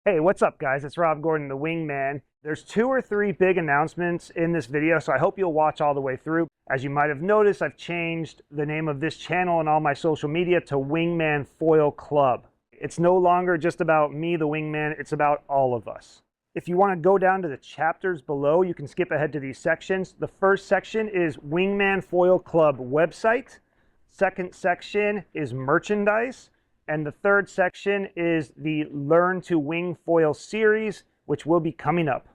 Hey, what's up guys? It's Rob Gordon, the Wingman. There's 2 or 3 big announcements in this video, so I hope you'll watch all the way through. As you might have noticed, I've changed the name of this channel and all my social media to Wingman Foil Club. It's no longer just about me, the Wingman, it's about all of us. If you want to go down to the chapters below, you can skip ahead to these sections. The first section is Wingman Foil Club website. Second section is merchandise. And the third section is the Learn to Wingfoil series, which will be coming up.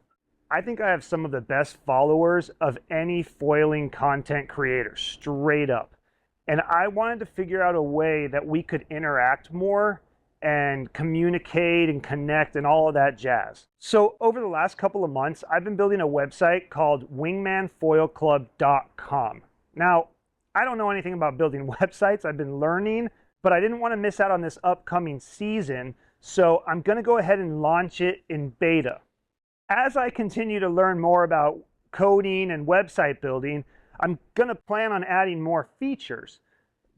I think I have some of the best followers of any foiling content creator, straight up. And I wanted to figure out a way that we could interact more and communicate and connect and all of that jazz. So over the last couple of months, I've been building a website called wingmanfoilclub.com. Now, I don't know anything about building websites. I've been learning, but I didn't want to miss out on this upcoming season, so I'm going to go ahead and launch it in beta. As I continue to learn more about coding and website building, I'm going to plan on adding more features.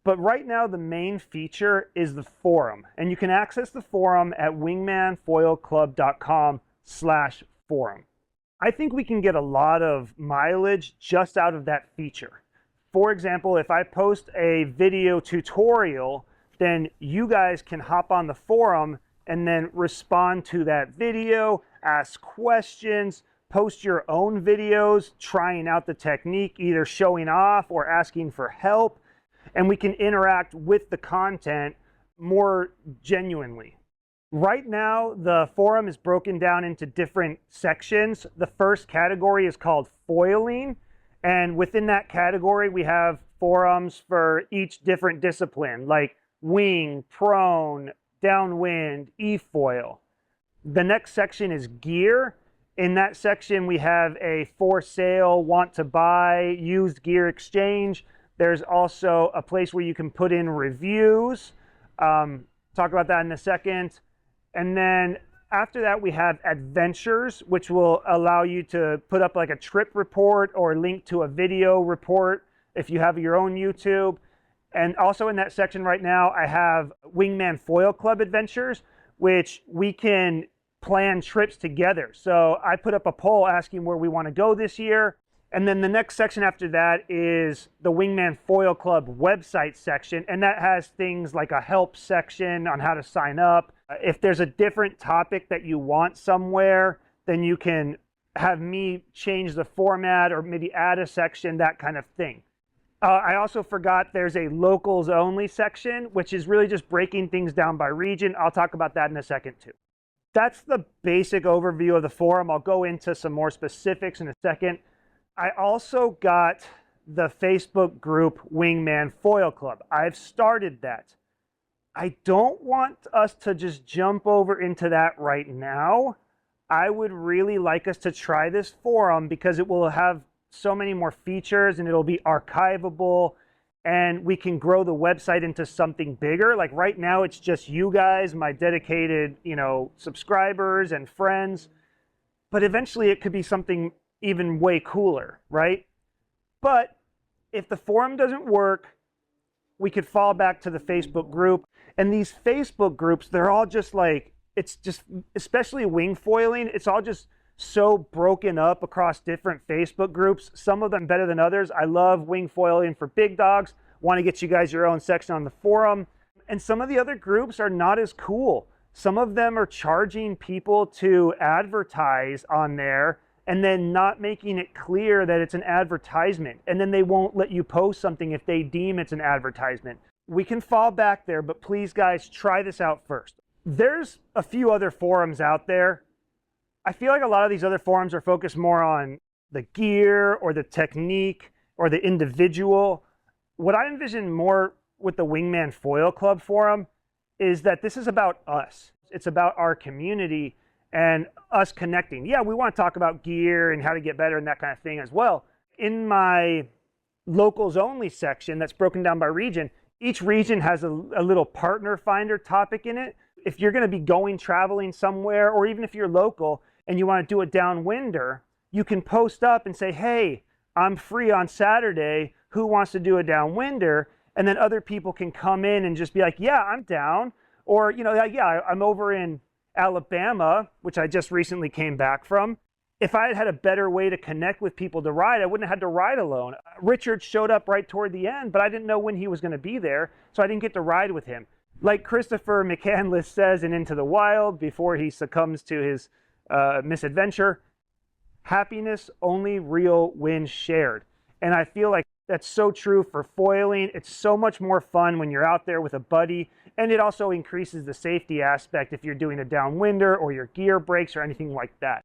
But right now, the main feature is the forum, and you can access the forum at wingmanfoilclub.com/forum. I think we can get a lot of mileage just out of that feature. For example, if I post a video tutorial, then you guys can hop on the forum and then respond to that video, ask questions, post your own videos, trying out the technique, either showing off or asking for help, and we can interact with the content more genuinely. Right now, the forum is broken down into different sections. The first category is called foiling, and within that category, we have forums for each different discipline, like wing, prone, downwind, e-foil. The next section is gear. In that section, we have a for sale, want to buy, used gear exchange. There's also a place where you can put in reviews. Talk about that in a second. And then after that, we have adventures, which will allow you to put up like a trip report or link to a video report if you have your own YouTube. And also in that section right now, I have Wingman Foil Club adventures, which we can plan trips together. So I put up a poll asking where we want to go this year. And then the next section after that is the Wingman Foil Club website section. And that has things like a help section on how to sign up. If there's a different topic that you want somewhere, then you can have me change the format or maybe add a section, that kind of thing. I also forgot there's a locals only section, which is really just breaking things down by region. I'll talk about that in a second too. That's the basic overview of the forum. I'll go into some more specifics in a second. I also got the Facebook group Wingman Foil Club. I've started that. I don't want us to just jump over into that right now. I would really like us to try this forum because it will have so many more features and it'll be archivable and we can grow the website into something bigger. Like right now, it's just you guys, my dedicated, subscribers and friends, but eventually it could be something even way cooler, right? But if the forum doesn't work, we could fall back to the Facebook group. And these Facebook groups, they're all just like, it's just, especially wingfoiling, it's all just so broken up across different Facebook groups, some of them better than others. I love Wingfoiling for Big Dogs, want to get you guys your own section on the forum. And some of the other groups are not as cool. Some of them are charging people to advertise on there and then not making it clear that it's an advertisement. And then they won't let you post something if they deem it's an advertisement. We can fall back there, but please guys, try this out first. There's a few other forums out there. I feel like a lot of these other forums are focused more on the gear or the technique or the individual. What I envision more with the Wingman Foil Club forum is that this is about us. It's about our community and us connecting. Yeah, we want to talk about gear and how to get better and that kind of thing as well. In my locals only section that's broken down by region, each region has a little partner finder topic in it. If you're going to be traveling somewhere, or even if you're local and you want to do a downwinder, you can post up and say, hey, I'm free on Saturday. Who wants to do a downwinder? And then other people can come in and just be like, yeah, I'm down. Or, yeah, I'm over in Alabama, which I just recently came back from, if I had had a better way to connect with people to ride, I wouldn't have had to ride alone. Richard showed up right toward the end, but I didn't know when he was going to be there, so I didn't get to ride with him. Like Christopher McCandless says in Into the Wild, before he succumbs to his misadventure, happiness only real when shared. And I feel like that's so true for foiling. It's so much more fun when you're out there with a buddy, and it also increases the safety aspect if you're doing a downwinder or your gear breaks or anything like that.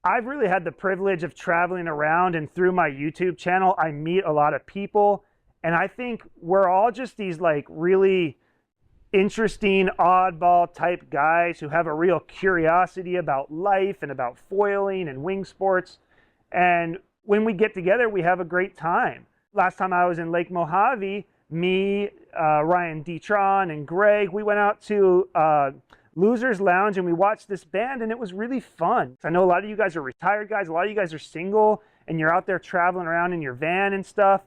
I've really had the privilege of traveling around, and through my YouTube channel, I meet a lot of people, and I think we're all just these like really interesting, oddball type guys who have a real curiosity about life and about foiling and wing sports. And when we get together, we have a great time. Last time I was in Lake Mojave, me, Ryan Detron, and Greg, we went out to Losers Lounge and we watched this band, and it was really fun. I know a lot of you guys are retired guys, a lot of you guys are single, and you're out there traveling around in your van and stuff.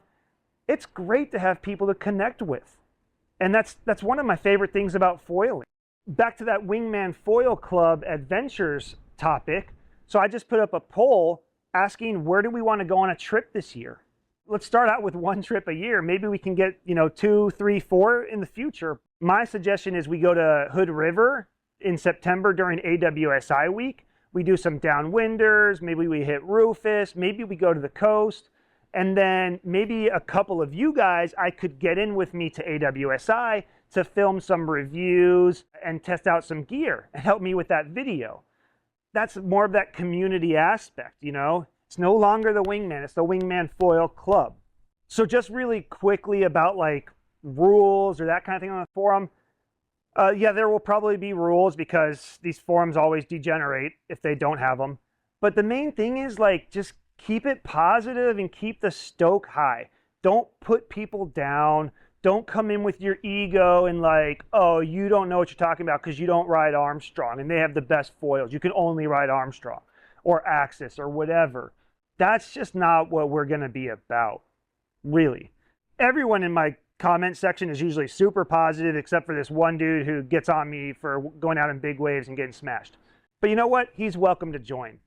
It's great to have people to connect with. And that's one of my favorite things about foiling. Back to that Wingman Foil Club adventures topic. So I just put up a poll asking, where do we want to go on a trip this year? Let's start out with one trip a year. Maybe we can get, 2, 3, 4 in the future. My suggestion is we go to Hood River in September during AWSI week. We do some downwinders, maybe we hit Rufus, maybe we go to the coast, and then maybe a couple of you guys I could get in with me to AWSI to film some reviews and test out some gear and help me with that video. That's more of that community aspect, It's no longer the Wingman, it's the Wingman Foil Club. So just really quickly about like rules or that kind of thing on the forum. Yeah, there will probably be rules because these forums always degenerate if they don't have them. But the main thing is like just keep it positive and keep the stoke high. Don't put people down. Don't come in with your ego and like, oh, you don't know what you're talking about because you don't ride Armstrong and they have the best foils. You can only ride Armstrong or Axis or whatever. That's just not what we're going to be about, really. Everyone in my comment section is usually super positive except for this one dude who gets on me for going out in big waves and getting smashed. But you know what? He's welcome to join.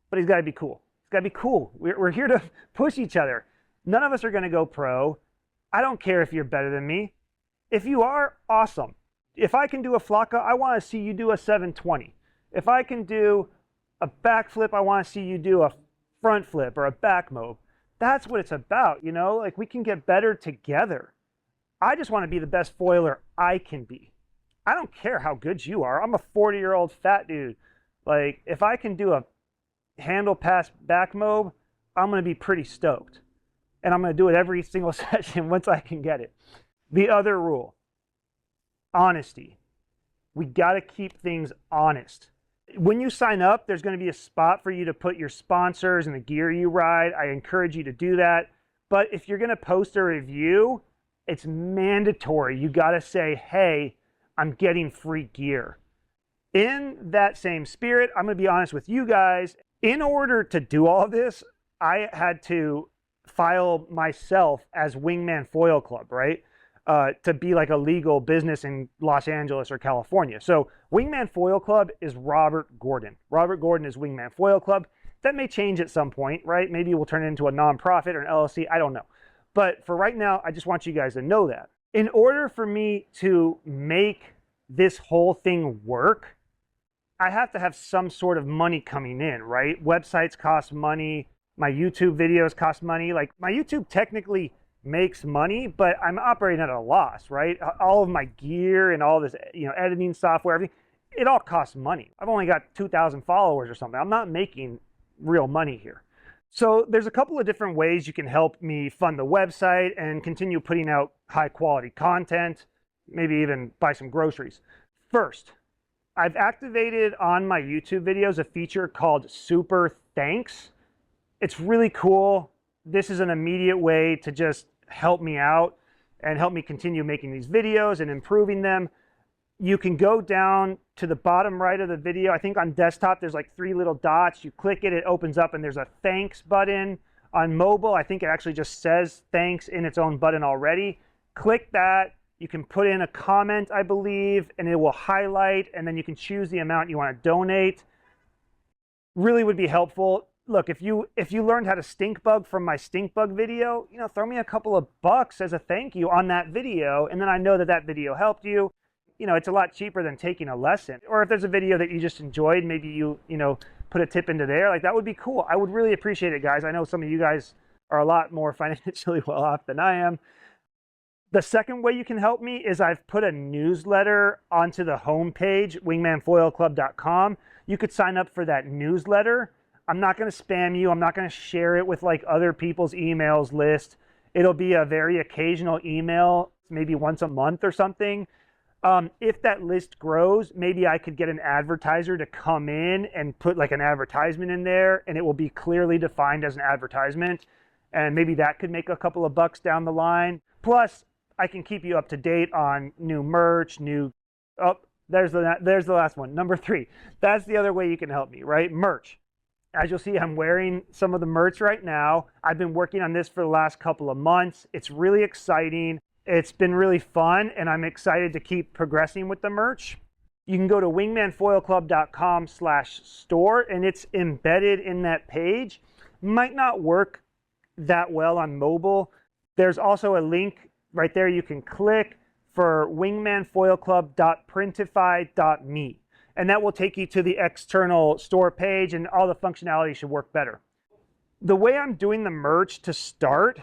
But he's got to be cool. He's got to be cool. We're here to push each other. None of us are going to go pro. I don't care if you're better than me. If you are, awesome. If I can do a flocka, I want to see you do a 720. If I can do a backflip, I want to see you do a front flip or a back mob. That's what it's about, Like we can get better together. I just want to be the best foiler I can be. I don't care how good you are. I'm a 40-year-old fat dude. Like if I can do a handle pass back mob, I'm going to be pretty stoked. And I'm going to do it every single session once I can get it. The other rule, honesty. We got to keep things honest. When you sign up, there's going to be a spot for you to put your sponsors and the gear you ride. I encourage you to do that. But if you're going to post a review, it's mandatory. You got to say, hey, I'm getting free gear. In that same spirit, I'm going to be honest with you guys. In order to do all of this, I had to file myself as Wingman Foil Club, right? To be like a legal business in Los Angeles or California. So Wingman Foil Club is Robert Gordon. Robert Gordon is Wingman Foil Club. That may change at some point, right? Maybe we'll turn it into a nonprofit or an LLC. I don't know. But for right now, I just want you guys to know that. In order for me to make this whole thing work, I have to have some sort of money coming in, right? Websites cost money. My YouTube videos cost money. Like my YouTube technically makes money, but I'm operating at a loss, right? All of my gear and all this, editing software, everything, it all costs money. I've only got 2,000 followers or something. I'm not making real money here. So there's a couple of different ways you can help me fund the website and continue putting out high quality content, maybe even buy some groceries. First, I've activated on my YouTube videos a feature called Super Thanks. It's really cool. This is an immediate way to just help me out and help me continue making these videos and improving them. You can go down to the bottom right of the video. I think on desktop, there's like 3 little dots. You click it, it opens up, and there's a thanks button. On mobile, I think it actually just says thanks in its own button already. Click that, You can put in a comment, I believe, and it will highlight, and then you can choose the amount you want to donate. Really would be helpful. Look, if you learned how to stink bug from my stink bug video, you know, throw me a couple of bucks as a thank you on that video, and then I know that that video helped you. You know, it's a lot cheaper than taking a lesson. Or if there's a video that you just enjoyed, maybe you know, put a tip into there. Like, that would be cool. I would really appreciate it, guys. I know some of you guys are a lot more financially well off than I am. The second way you can help me is I've put a newsletter onto the homepage, wingmanfoilclub.com. You could sign up for that newsletter. I'm not going to spam you. I'm not going to share it with like other people's emails list. It'll be a very occasional email, maybe once a month or something. If that list grows, maybe I could get an advertiser to come in and put like an advertisement in there, and it will be clearly defined as an advertisement. And maybe that could make a couple of bucks down the line. Plus, I can keep you up to date on new merch, there's the last one, number 3. That's the other way you can help me, right? Merch. As you'll see, I'm wearing some of the merch right now. I've been working on this for the last couple of months. It's really exciting. It's been really fun, and I'm excited to keep progressing with the merch. You can go to wingmanfoilclub.com/store, and it's embedded in that page. Might not work that well on mobile. There's also a link right there you can click for wingmanfoilclub.printify.me, and that will take you to the external store page, and all the functionality should work better. The way I'm doing the merch to start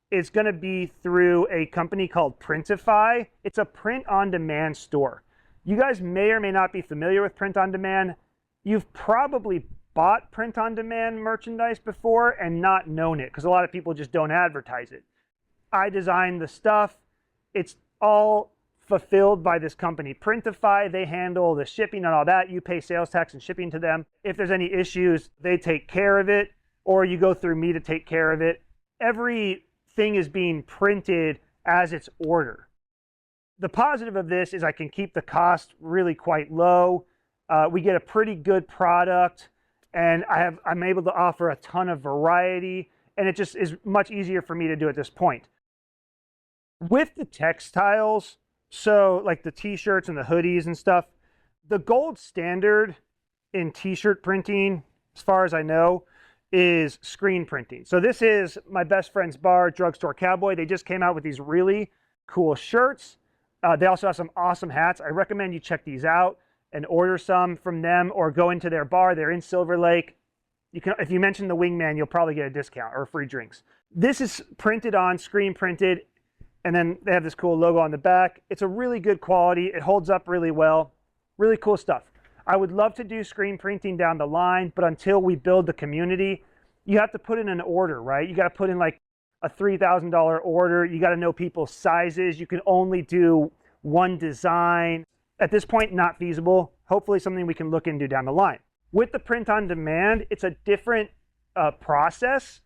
is going to be through a company called Printify. It's a print-on-demand store. You guys may or may not be familiar with print-on-demand. You've probably bought print-on-demand merchandise before and not known it, because a lot of people just don't advertise it. I designed the stuff. It's all fulfilled by this company, Printify. They handle the shipping and all that. You pay sales tax and shipping to them. If there's any issues, they take care of it, or you go through me to take care of it. Everything is being printed as its order. The positive of this is I can keep the cost really quite low. We get a pretty good product, and I'm able to offer a ton of variety, and it just is much easier for me to do at this point. With the textiles, so like the t-shirts and the hoodies and stuff, the gold standard in t-shirt printing, as far as I know, is screen printing. So this is my best friend's bar, Drugstore Cowboy. They just came out with these really cool shirts. They also have some awesome hats. I recommend you check these out and order some from them, or go into their bar. They're in Silver Lake. If you mention the Wingman, you'll probably get a discount or free drinks. This is printed on, screen printed, and then they have this cool logo on the back. It's a really good quality. It holds up really well. Really cool stuff. I would love to do screen printing down the line, but until we build the community, you have to put in an order, right? You got to put in like a $3,000 order. You got to know people's sizes. You can only do one design. At this point, not feasible. Hopefully something we can look into down the line. With the print on demand, it's a different process.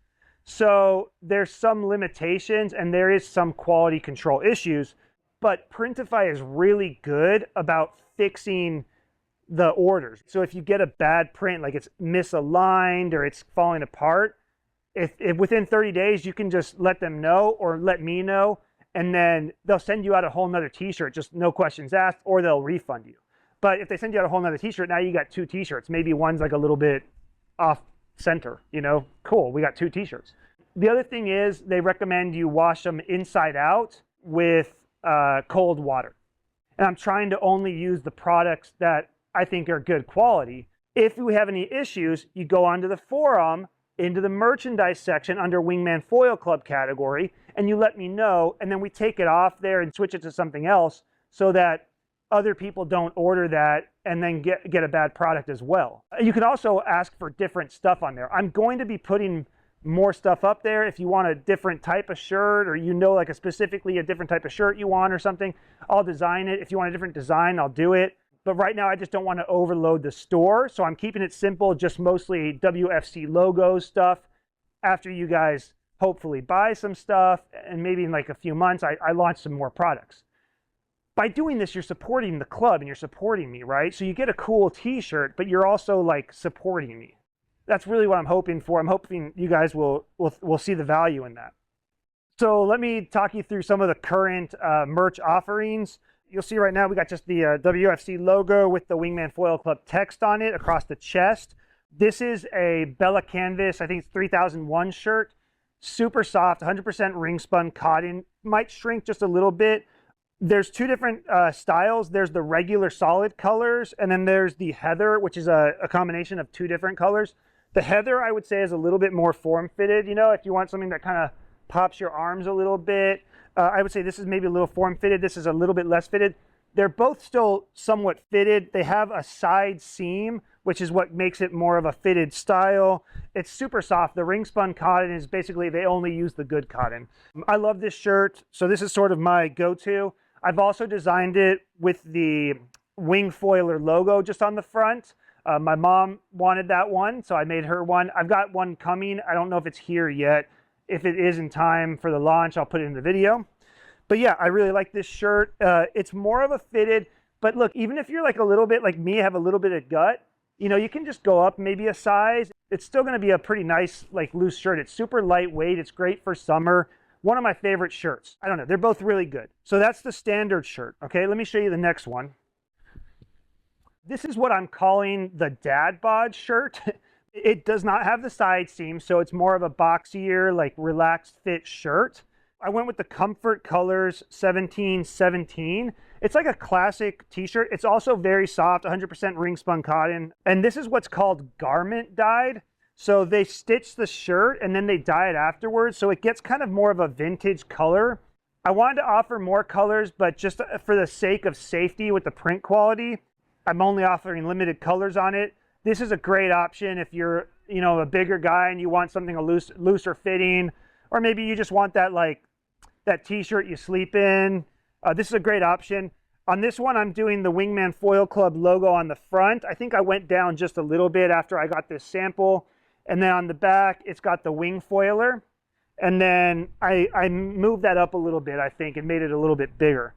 So there's some limitations, and there is some quality control issues, but Printify is really good about fixing the orders. So if you get a bad print, like it's misaligned or it's falling apart, if within 30 days, you can just let them know or let me know, and then they'll send you out a whole nother t-shirt, just no questions asked, or they'll refund you. But if they send you out a whole nother t-shirt, now you got 2 t-shirts. Maybe one's like a little bit off center, you know, cool, we got 2 t-shirts. The other thing is they recommend you wash them inside out with cold water. And I'm trying to only use the products that I think are good quality. If we have any issues, you go onto the forum, into the merchandise section under Wingman Foil Club category, and you let me know, and then we take it off there and switch it to something else so that other people don't order that and then get a bad product as well. You can also ask for different stuff on there. I'm going to be putting more stuff up there. If you want a different type of shirt, or you know, like specifically a different type of shirt you want or something, I'll design it. If you want a different design, I'll do it. But right now I just don't want to overload the store, so I'm keeping it simple, just mostly WFC logo stuff. After you guys hopefully buy some stuff, and maybe in like a few months, I launch some more products. By doing this, you're supporting the club and you're supporting me, right? So you get a cool t-shirt, but you're also like supporting me. That's really what I'm hoping for. I'm hoping you guys will see the value in that. So let me talk you through some of the current merch offerings. You'll see right now we got just the WFC logo with the Wingman Foil Club text on it across the chest. This is a Bella Canvas, I think it's 3001 shirt. Super soft, 100% ring spun cotton. Might shrink just a little bit. There's two different styles. There's the regular solid colors, and then there's the heather, which is a combination of two different colors. The heather, I would say, is a little bit more form-fitted. You know, if you want something that kind of pops your arms a little bit, I would say this is maybe a little form-fitted. This is a little bit less fitted. They're both still somewhat fitted. They have a side seam, which is what makes it more of a fitted style. It's super soft. The ring spun cotton is basically, they only use the good cotton. I love this shirt. So this is sort of my go-to. I've also designed it with the Wingfoiler logo just on the front. My mom wanted that one, so I made her one. I've got one coming. I don't know if it's here yet. If it is in time for the launch, I'll put it in the video. But yeah, I really like this shirt. It's more of a fitted, but look, even if you're like a little bit like me, have a little bit of gut, you know, you can just go up maybe a size. It's still gonna be a pretty nice, like loose shirt. It's super lightweight. It's great for summer. One of my favorite shirts. I don't know, they're both really good. So that's the standard shirt. Okay, let me show you the next one. This is what I'm calling the dad bod shirt. It does not have the side seam, so it's more of a boxier, like relaxed fit shirt. I went with the Comfort Colors 1717. It's like a classic t-shirt. It's also very soft, 100% ring spun cotton. And this is what's called garment dyed. So they stitch the shirt and then they dye it afterwards. So it gets kind of more of a vintage color. I wanted to offer more colors, but just for the sake of safety with the print quality, I'm only offering limited colors on it. This is a great option if you're, you know, a bigger guy and you want something a looser fitting, or maybe you just want that like that t-shirt you sleep in. This is a great option. On this one, I'm doing the Wingman Foil Club logo on the front. I think I went down just a little bit after I got this sample. And then on the back, it's got the Wingfoiler. And then I moved that up a little bit, I think, and made it a little bit bigger.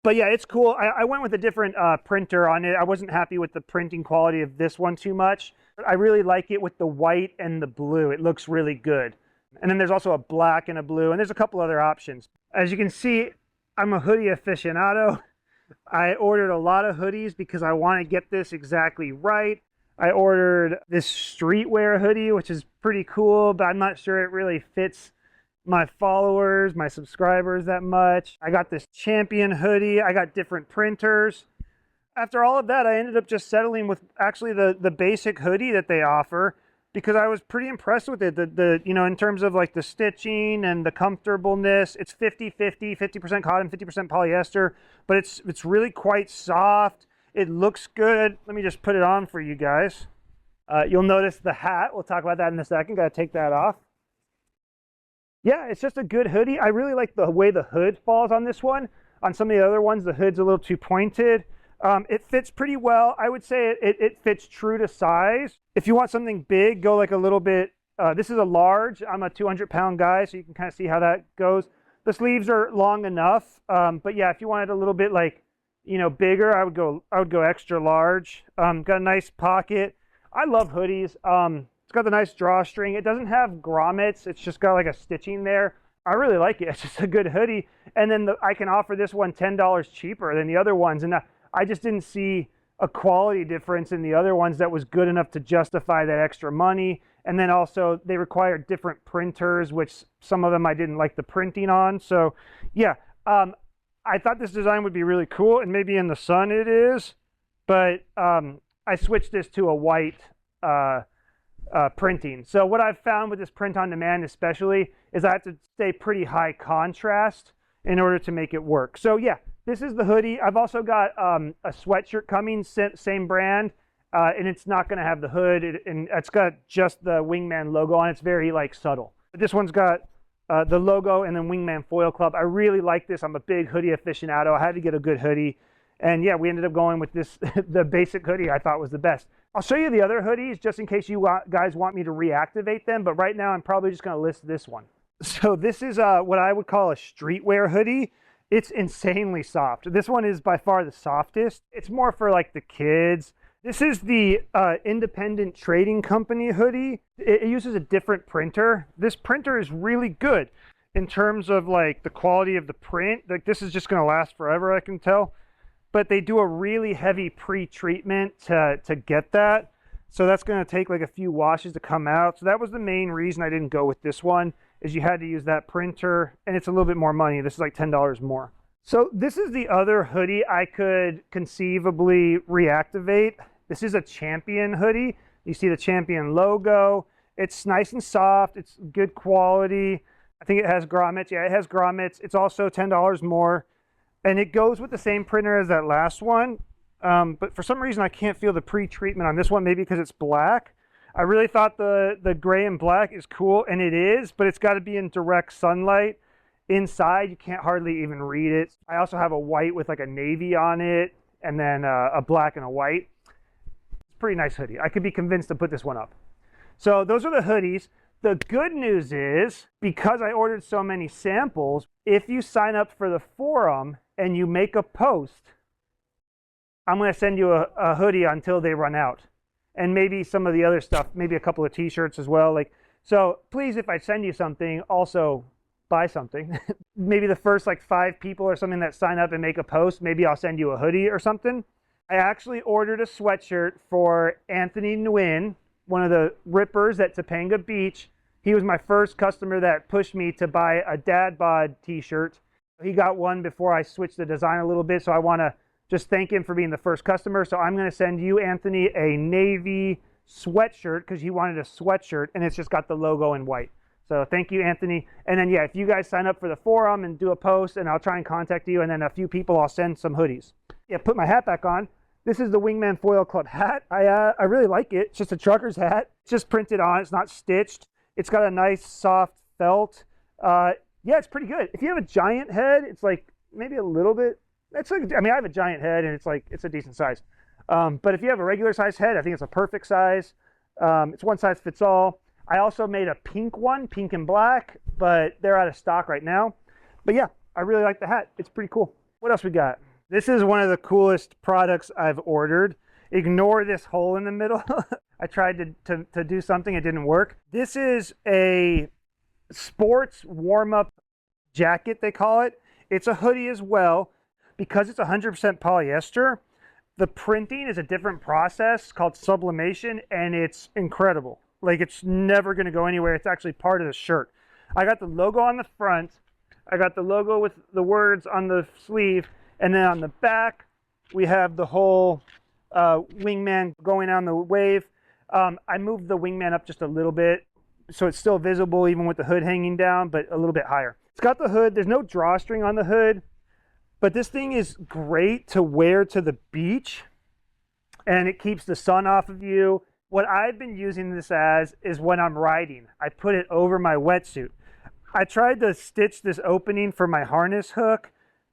But yeah, it's cool. I went with a different printer on it. I wasn't happy with the printing quality of this one too much. I really like it with the white and the blue. It looks really good. And then there's also a black and a blue, and there's a couple other options. As you can see, I'm a hoodie aficionado. I ordered a lot of hoodies because I want to get this exactly right. I ordered this streetwear hoodie, which is pretty cool, but I'm not sure it really fits my followers, my subscribers that much. I got this Champion hoodie. I got different printers. After all of that, I ended up just settling with actually the basic hoodie that they offer because I was pretty impressed with it. You know, in terms of like the stitching and the comfortableness, it's 50-50, 50% cotton, 50% polyester, but it's really quite soft. It looks good. Let me just put it on for you guys. You'll notice the hat. We'll talk about that in a second. Got to take that off. Yeah, it's just a good hoodie. I really like the way the hood falls on this one. On some of the other ones, the hood's a little too pointed. It fits pretty well. I would say it fits true to size. If you want something big, go like a little bit. This is a large. I'm a 200-pound guy, so you can kind of see how that goes. The sleeves are long enough. But yeah, if you wanted a little bit like, you know, bigger, I would go extra large. Got a nice pocket. I love hoodies. It's got the nice drawstring. It doesn't have grommets. It's just got like a stitching there. I really like it. It's just a good hoodie. And then I can offer this one $10 cheaper than the other ones. And I just didn't see a quality difference in the other ones that was good enough to justify that extra money. And then also they required different printers, which some of them I didn't like the printing on. So yeah, I thought this design would be really cool, and maybe in the sun it is, but I switched this to a white printing. So what I've found with this print on demand especially is I have to stay pretty high contrast in order to make it work. So yeah, this is the hoodie. I've also got a sweatshirt coming, same brand, and it's not going to have the hood, and it's got just the Wingman logo on it. It's very like subtle. This one's got the logo and then Wingman Foil Club. I really like this. I'm a big hoodie aficionado. I had to get a good hoodie. And yeah, we ended up going with this, the basic hoodie I thought was the best. I'll show you the other hoodies just in case you guys want me to reactivate them. But right now I'm probably just going to list this one. So this is what I would call a streetwear hoodie. It's insanely soft. This one is by far the softest. It's more for like the kids. This is the Independent Trading Company hoodie. It uses a different printer. This printer is really good. in terms of like the quality of the print. Like this is just going to last forever, I can tell. But they do a really heavy pre-treatment to get that. So that's going to take like a few washes to come out. So that was the main reason I didn't go with this one, is you had to use that printer, and it's a little bit more money. This is like $10 more. So this is the other hoodie I could conceivably reactivate. This is a Champion hoodie. You see the Champion logo. It's nice and soft. It's good quality. I think it has grommets. Yeah, it has grommets. It's also $10 more. And it goes with the same printer as that last one. But for some reason, I can't feel the pre-treatment on this one, maybe because it's black. I really thought the gray and black is cool, and it is, but it's got to be in direct sunlight. Inside, you can't hardly even read it. I also have a white with like a navy on it, and then a black and a white. It's a pretty nice hoodie. I could be convinced to put this one up. So those are the hoodies. The good news is, because I ordered so many samples, if you sign up for the forum and you make a post, I'm going to send you a hoodie until they run out. And maybe some of the other stuff, maybe a couple of t-shirts as well. So please, if I send you something, also buy something. Maybe the first like 5 people or something that sign up and make a post, maybe I'll send you a hoodie or something. I actually ordered a sweatshirt for Anthony Nguyen, one of the rippers at Topanga Beach. He was my first customer that pushed me to buy a dad bod t-shirt. He got one before I switched the design a little bit, so I want to just thank him for being the first customer. So I'm going to send you, Anthony, a navy sweatshirt because he wanted a sweatshirt, and it's just got the logo in white. So thank you, Anthony. And then, yeah, if you guys sign up for the forum and do a post, and I'll try and contact you, and then a few people, I'll send some hoodies. Yeah, put my hat back on. This is the Wingman Foil Club hat. I really like it. It's just a trucker's hat. It's just printed on. It's not stitched. It's got a nice soft felt. Yeah, it's pretty good. If you have a giant head, it's like maybe a little bit. It's like, I mean, I have a giant head, and it's like it's a decent size. But if you have a regular size head, I think it's a perfect size. It's one size fits all. I also made a pink one, pink and black, but they're out of stock right now. But yeah, I really like the hat. It's pretty cool. What else we got? This is one of the coolest products I've ordered. Ignore this hole in the middle. I tried to do something, it didn't work. This is a sports warm-up jacket, they call it. It's a hoodie as well. Because it's 100% polyester, the printing is a different process called sublimation, and it's incredible. Like, it's never going to go anywhere. It's actually part of the shirt. I got the logo on the front. I got the logo with the words on the sleeve. And then on the back, we have the whole wingman going on the wave. I moved the wingman up just a little bit, so it's still visible even with the hood hanging down, but a little bit higher. It's got the hood. There's no drawstring on the hood, but this thing is great to wear to the beach, and it keeps the sun off of you. What I've been using this as is when I'm riding. I put it over my wetsuit. I tried to stitch this opening for my harness hook.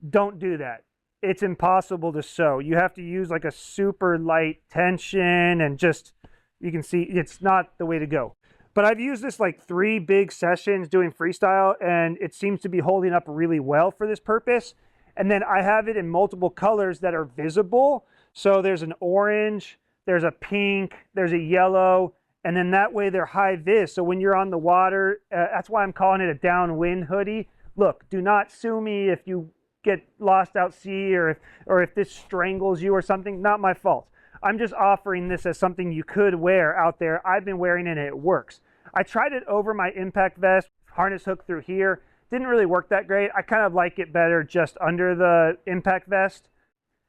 Don't do that. It's impossible to sew. You have to use like a super light tension, and just, you can see it's not the way to go. But I've used this like 3 big sessions doing freestyle, and it seems to be holding up really well for this purpose. And then I have it in multiple colors that are visible. So there's an orange, there's a pink, there's a yellow, and then that way they're high vis. So when you're on the water, that's why I'm calling it a downwind hoodie. Look, do not sue me if you get lost out sea, or if this strangles you or something. Not my fault. I'm just offering this as something you could wear out there. I've been wearing it and it works. I tried it over my impact vest, harness hook through here. Didn't really work that great. I kind of like it better just under the impact vest.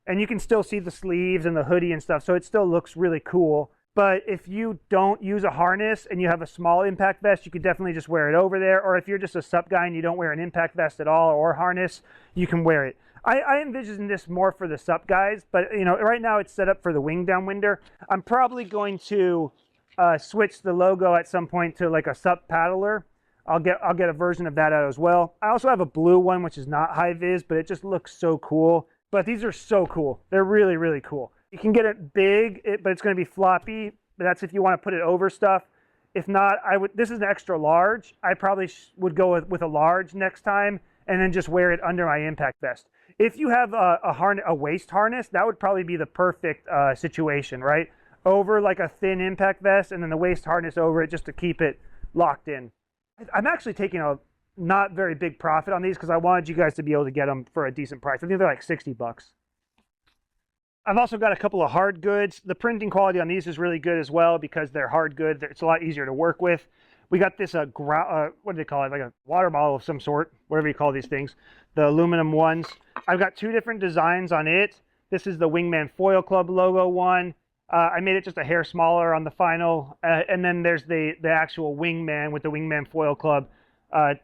And you can still see the sleeves and the hoodie and stuff, so it still looks really cool. But if you don't use a harness and you have a small impact vest, you could definitely just wear it over there. Or if you're just a sup guy and you don't wear an impact vest at all or harness, you can wear it. I envision this more for the sup guys, but you know, right now it's set up for the wing downwinder. I'm probably going to switch the logo at some point to like a sup paddler. I'll get a version of that out as well. I also have a blue one, which is not high vis, but it just looks so cool. But these are so cool. They're really, really cool. You can get it big, but it's going to be floppy. But that's if you want to put it over stuff. If not, this is an extra large. I probably would go with a large next time, and then just wear it under my impact vest. If you have a waist harness, that would probably be the perfect situation, right? Over like a thin impact vest, and then the waist harness over it just to keep it locked in. I'm actually taking not very big profit on these because I wanted you guys to be able to get them for a decent price. I think they're like 60 bucks. I've also got a couple of hard goods. The printing quality on these is really good as well because they're hard good. It's a lot easier to work with. We got this, what do they call it? Like a water bottle of some sort, whatever you call these things. The aluminum ones. I've got 2 different designs on it. This is the Wingman Foil Club logo one. I made it just a hair smaller on the final. And then there's the actual Wingman with the Wingman Foil Club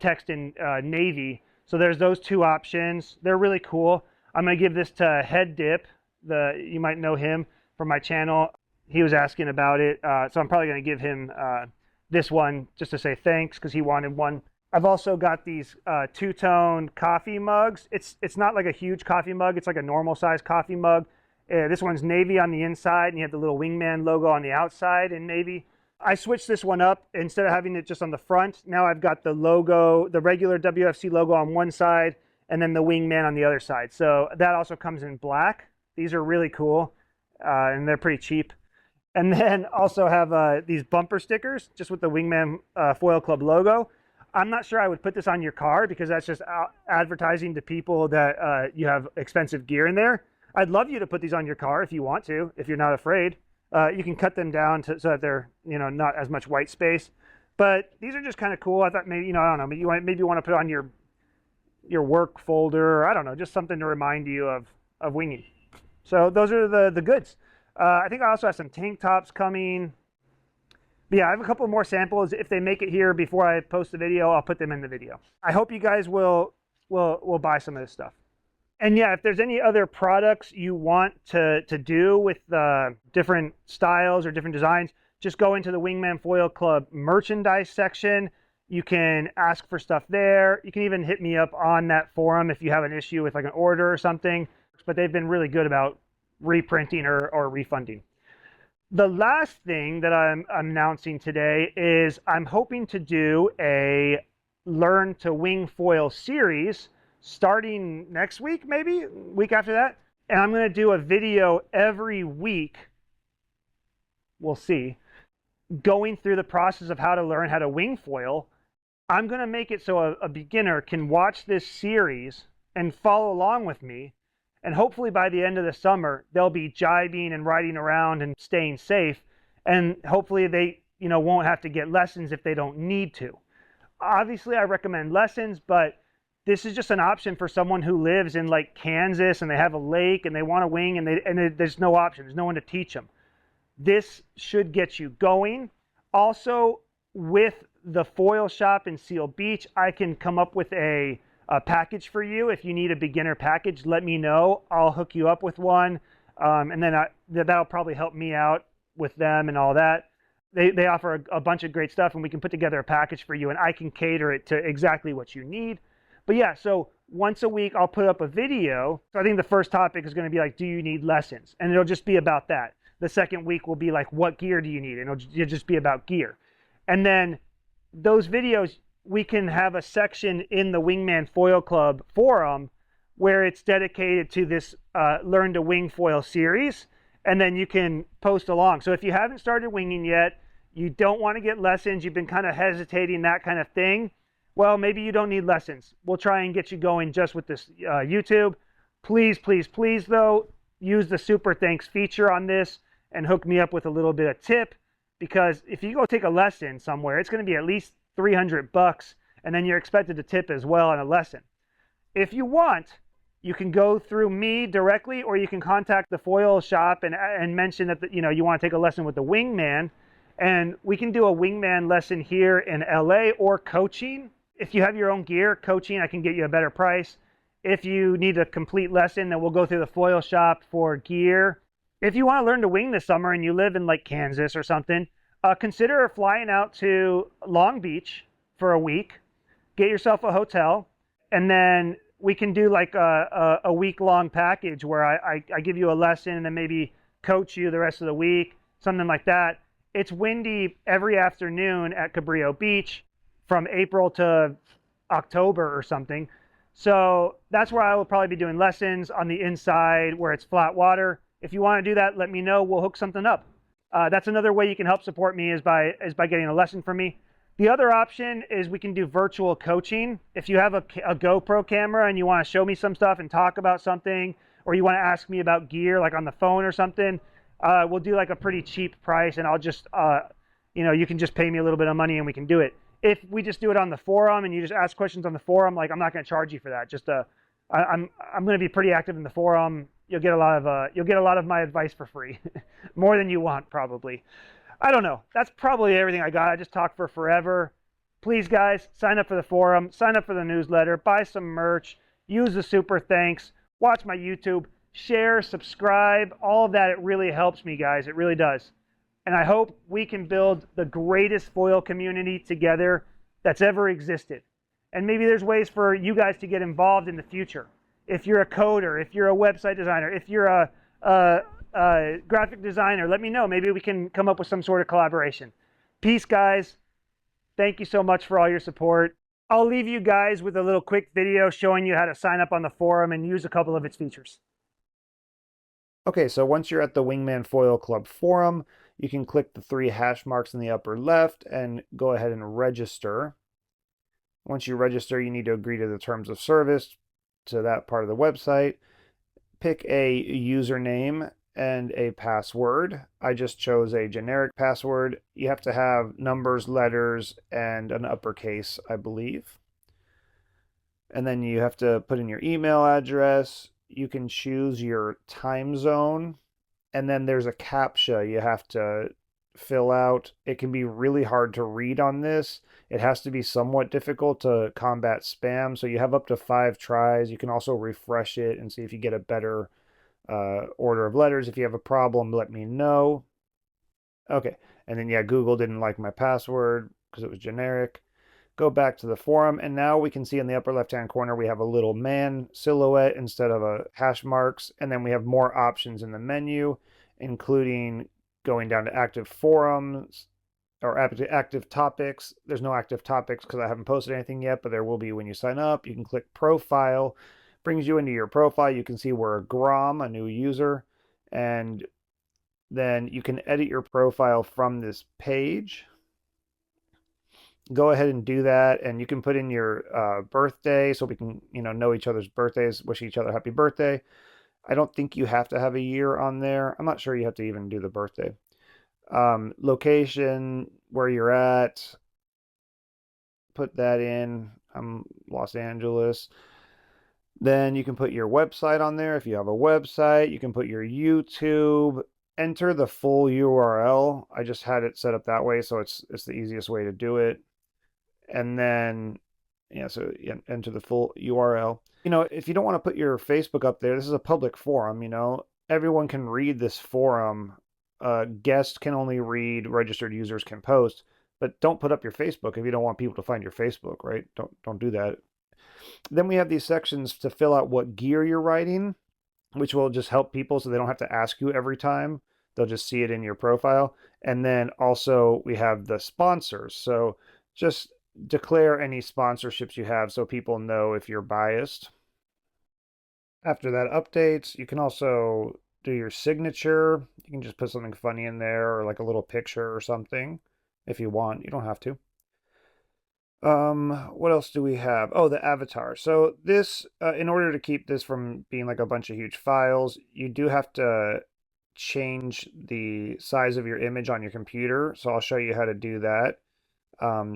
text in navy. So there's those 2 options. They're really cool. I'm going to give this to Head Dip. You might know him from my channel. He was asking about it. So I'm probably going to give him this one just to say thanks because he wanted one. I've also got these 2-tone coffee mugs. It's not like a huge coffee mug. It's like a normal size coffee mug. This one's navy on the inside, and you have the little Wingman logo on the outside in navy. I switched this one up. Instead of having it just on the front, now I've got the logo, the regular WFC logo on one side, and then the Wingman on the other side. So that also comes in black. These are really cool, and they're pretty cheap. And then also have these bumper stickers, just with the Wingman Foil Club logo. I'm not sure I would put this on your car because that's just advertising to people that you have expensive gear in there. I'd love you to put these on your car if you want to, if you're not afraid. You can cut them down so that they're, not as much white space. But these are just kind of cool. I thought maybe, I don't know, maybe you want to put on your work folder, or I don't know, just something to remind you of winging. So those are the goods. I think I also have some tank tops coming. But yeah, I have a couple more samples. If they make it here before I post the video, I'll put them in the video. I hope you guys will buy some of this stuff. And yeah, if there's any other products you want to do with different styles or different designs, just go into the Wingman Foil Club merchandise section. You can ask for stuff there. You can even hit me up on that forum if you have an issue with like an order or something. But they've been really good about reprinting or refunding. The last thing that I'm announcing today is I'm hoping to do a Learn to Wingfoil series starting next week, maybe week after that. And I'm going to do a video every week. We'll see. Going through the process of how to learn how to wingfoil. I'm going to make it so a beginner can watch this series and follow along with me. And hopefully by the end of the summer, they'll be jibing and riding around and staying safe. And hopefully they, won't have to get lessons if they don't need to. Obviously, I recommend lessons, but this is just an option for someone who lives in like Kansas and they have a lake and they want to wing and there's no option. There's no one to teach them. This should get you going. Also, with the foil shop in Seal Beach, I can come up with a package for you. If you need a beginner package, let me know. I'll hook you up with one. And then that'll probably help me out with them and all that. They offer a bunch of great stuff and we can put together a package for you and I can cater it to exactly what you need. But yeah, so once a week I'll put up a video. So I think the first topic is going to be like, do you need lessons? And it'll just be about that. The second week will be like, what gear do you need? And it'll just be about gear. And then those videos, we can have a section in the Wingman Foil Club forum where it's dedicated to this Learn to Wingfoil series, and then you can post along. So if you haven't started winging yet, you don't want to get lessons, you've been kind of hesitating, that kind of thing, well, maybe you don't need lessons. We'll try and get you going just with this YouTube. Please, please, please, though, use the super thanks feature on this and hook me up with a little bit of tip, because if you go take a lesson somewhere, it's going to be at least $300, and then you're expected to tip as well on a lesson. If you want, you can go through me directly, or you can contact the foil shop and mention that you want to take a lesson with the Wingman, and we can do a Wingman lesson here in LA or coaching. If you have your own gear, coaching, I can get you a better price. If you need a complete lesson, then we'll go through the foil shop for gear. If you want to learn to wing this summer and you live in like Kansas or something, consider flying out to Long Beach for a week, get yourself a hotel, and then we can do like a week-long package where I give you a lesson and then maybe coach you the rest of the week, something like that. It's windy every afternoon at Cabrillo Beach from April to October or something. So that's where I will probably be doing lessons on the inside where it's flat water. If you want to do that, let me know. We'll hook something up. That's another way you can help support me is by getting a lesson from me. The other option is we can do virtual coaching. If you have a GoPro camera and you want to show me some stuff and talk about something, or you want to ask me about gear like on the phone or something, we'll do like a pretty cheap price, and I'll just, you can just pay me a little bit of money and we can do it. If we just do it on the forum and you just ask questions on the forum, like I'm not going to charge you for that. I'm going to be pretty active in the forum. You'll get a lot of my advice for free, more than you want probably. I don't know. That's probably everything I got. I just talked for forever. Please, guys, sign up for the forum, sign up for the newsletter, buy some merch, use the super thanks, watch my YouTube, share, subscribe, all of that. It really helps me, guys. It really does. And I hope we can build the greatest foil community together that's ever existed. And maybe there's ways for you guys to get involved in the future. If you're a coder, if you're a website designer, if you're a graphic designer, let me know. Maybe we can come up with some sort of collaboration. Peace, guys. Thank you so much for all your support. I'll leave you guys with a little quick video showing you how to sign up on the forum and use a couple of its features. Okay, so once you're at the Wingman Foil Club forum, you can click the 3 hash marks in the upper left and go ahead and register. Once you register, you need to agree to the terms of service to that part of the website. Pick a username and a password. I just chose a generic password. You have to have numbers, letters, and an uppercase, I believe. And then you have to put in your email address. You can choose your time zone. And then there's a CAPTCHA you have to fill out. It can be really hard to read on this. It has to be somewhat difficult to combat spam. So you have up to 5 tries. You can also refresh it and see if you get a better order of letters. If you have a problem, let me know. Okay, and then yeah, Google didn't like my password because it was generic. Go back to the forum, and now we can see in the upper left-hand corner we have a little man silhouette instead of a hash marks, and then we have more options in the menu, including going down to active forums or active topics. There's no active topics because I haven't posted anything yet, but there will be when you sign up. You can click profile, brings you into your profile. You can see we're a Grom, a new user, and then you can edit your profile from this page. Go ahead and do that, and you can put in your birthday so we can know each other's birthdays, wish each other happy birthday. I don't think you have to have a year on there. I'm not sure you have to even do the birthday. Location, where you're at, put that in. I'm Los Angeles. Then you can put your website on there if you have a website. You can put your YouTube. Enter the full URL. I just had it set up that way, so it's the easiest way to do it. And then, so enter the full URL. If you don't want to put your Facebook up there, this is a public forum, everyone can read this forum. Guests can only read, registered users can post, but don't put up your Facebook if you don't want people to find your Facebook, right? Don't do that. Then we have these sections to fill out what gear you're riding, which will just help people so they don't have to ask you every time. They'll just see it in your profile. And then also we have the sponsors. So just declare any sponsorships you have so people know if you're biased. After that updates, you can also do your signature. You can just put something funny in there or like a little picture or something if you want. You don't have to. What else do we have? Oh, the avatar. So this, in order to keep this from being like a bunch of huge files, you do have to change the size of your image on your computer. So I'll show you how to do that.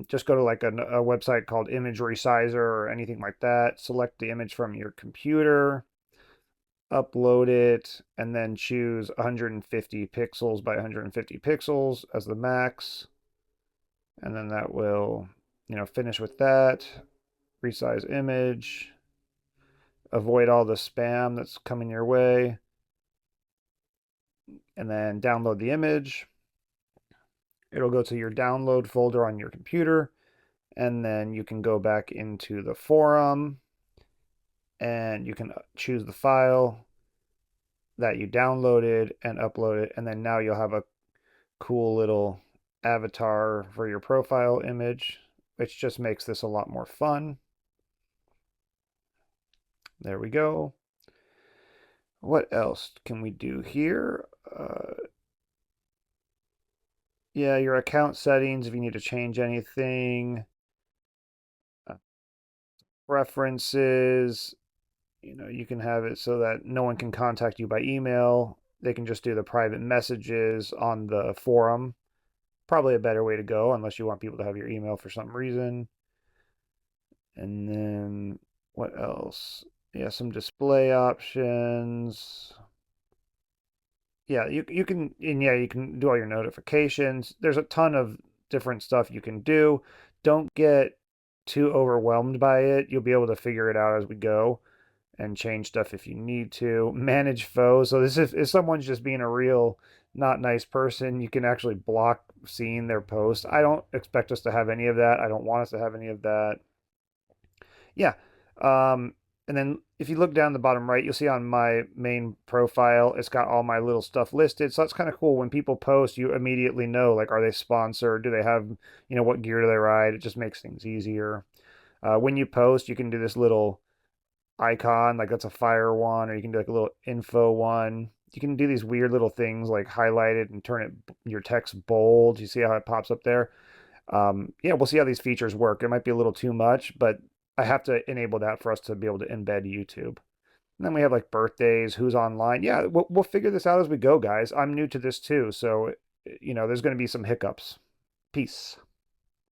Just go to like a website called Image Resizer or anything like that. Select the image from your computer, upload it, and then choose 150 pixels by 150 pixels as the max. And then that will, finish with that. Resize image. Avoid all the spam that's coming your way. And then download the image. It'll go to your download folder on your computer, and then you can go back into the forum and you can choose the file that you downloaded and upload it, and then now you'll have a cool little avatar for your profile image, which just makes this a lot more fun. There we go. What else can we do here? Yeah, your account settings if you need to change anything, uh, preferences, you can have it so that no one can contact you by email. They can just do the private messages on the forum. Probably a better way to go unless you want people to have your email for some reason. And then what else? Yeah, some display options. Yeah, you can, and yeah, you can do all your notifications. There's a ton of different stuff you can do. Don't get too overwhelmed by it. You'll be able to figure it out as we go and change stuff if you need to. Manage foes. So this if someone's just being a real not nice person, you can actually block seeing their post. I don't expect us to have any of that. I don't want us to have any of that. Yeah. And then if you look down the bottom right, you'll see on my main profile, it's got all my little stuff listed. So that's kind of cool. When people post, you immediately know, like, are they sponsored? Do they have, what gear do they ride? It just makes things easier. When you post, you can do this little icon, like that's a fire one, or you can do like a little info one. You can do these weird little things like highlight it and turn your text bold. You see how it pops up there? Yeah, we'll see how these features work. It might be a little too much, but I have to enable that for us to be able to embed YouTube. And then we have like birthdays, who's online. Yeah, we'll figure this out as we go, guys. I'm new to this too, so there's going to be some hiccups. Peace.